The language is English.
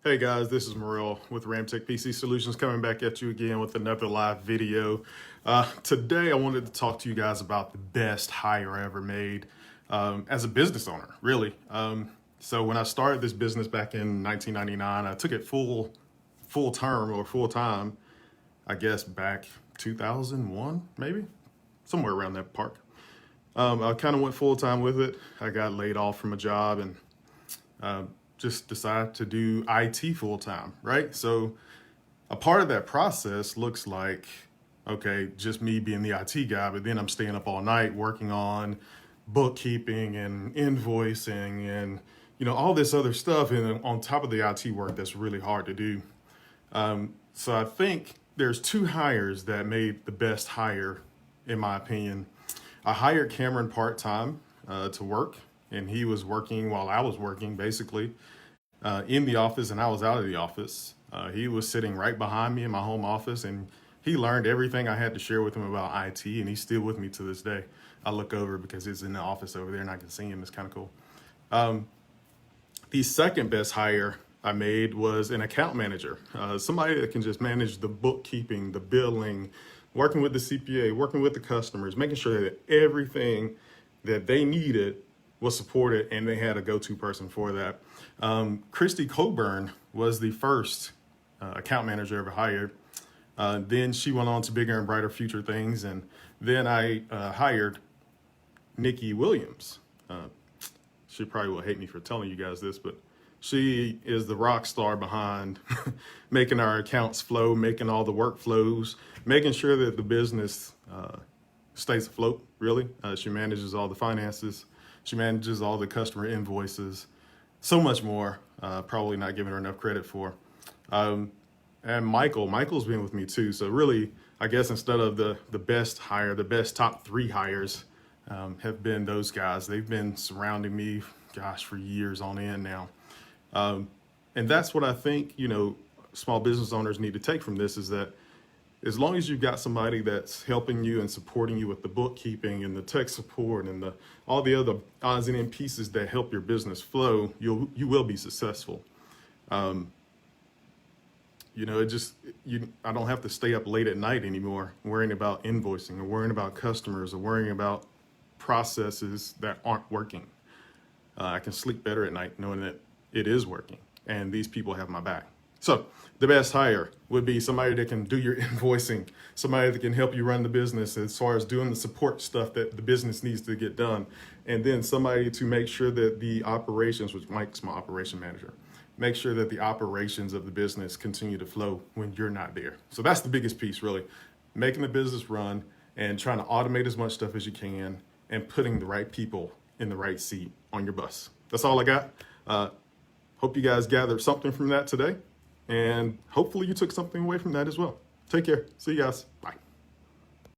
Hey guys, this is Morel with Ramtech PC Solutions coming back at you again with another live video. Today I wanted to talk to you guys about the best hire I ever made as a business owner, really. So when I started this business back in 1999, I took it full term or full time, I guess back 2001, maybe somewhere around that park. I kind of went full time with it. I got laid off from a job and just decided to do IT full time, right? So a part of that process looks like, okay, just me being the IT guy, but then I'm staying up all night working on bookkeeping and invoicing and, all this other stuff. And on top of the IT work, that's really hard to do. So I think there's two hires that made the best hire, in my opinion. I hired Cameron part-time to work, and he was working while I was working, basically, in the office, and I was out of the office. He was sitting right behind me in my home office, and he learned everything I had to share with him about IT, and he's still with me to this day. I look over because he's in the office over there, and I can see him. It's kind of cool. The second best hire I made was an account manager, somebody that can just manage the bookkeeping, the billing, working with the CPA, working with the customers, making sure that everything that they needed was supported, and they had a go-to person for that. Christy Coburn was the first account manager ever hired. Then she went on to bigger and brighter future things, and then I hired Nikki Williams. She probably will hate me for telling you guys this, but she is the rock star behind making our accounts flow, making all the workflows, making sure that the business stays afloat, really. She manages all the finances. She manages all the customer invoices, so much more, probably not giving her enough credit for. And Michael's been with me too. So really, I guess instead of the best hire, the best top three hires have been those guys. They've been surrounding me, gosh, for years on end now. And that's what I think, small business owners need to take from this, is that as long as you've got somebody that's helping you and supporting you with the bookkeeping and the tech support and all the other odds and end pieces that help your business flow, you will be successful. I don't have to stay up late at night anymore worrying about invoicing or worrying about customers or worrying about processes that aren't working. I can sleep better at night knowing that it is working and these people have my back. So the best hire would be somebody that can do your invoicing, somebody that can help you run the business as far as doing the support stuff that the business needs to get done. And then somebody to make sure that the operations, which Mike's my operation manager, make sure that the operations of the business continue to flow when you're not there. So that's the biggest piece, really, making the business run and trying to automate as much stuff as you can and putting the right people in the right seat on your bus. That's all I got. Hope you guys gathered something from that today. And hopefully you took something away from that as well. Take care. See you guys. Bye.